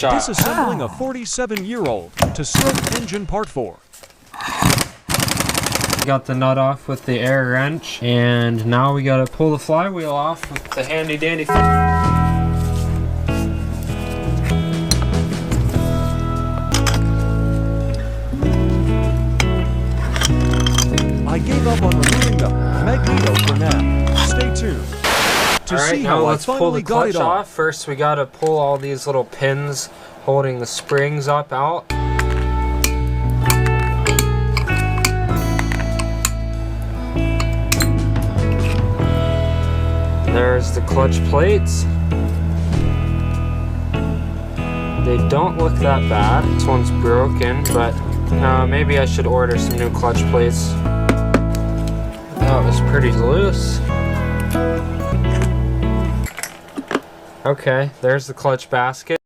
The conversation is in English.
shot. Disassembling a 47-year-old to stroke engine part 4. Got the nut off with the air wrench, and now we gotta pull the flywheel off with the handy dandy. I gave up on removing the magneto for now. Stay tuned to Alright, see now how I let's pull finally the got clutch it off. off. First we gotta pull all these little pins holding the springs up out. There's the clutch plates. They don't look that bad. This one's broken, but maybe I should order some new clutch plates. That was pretty loose. Okay, there's the clutch basket.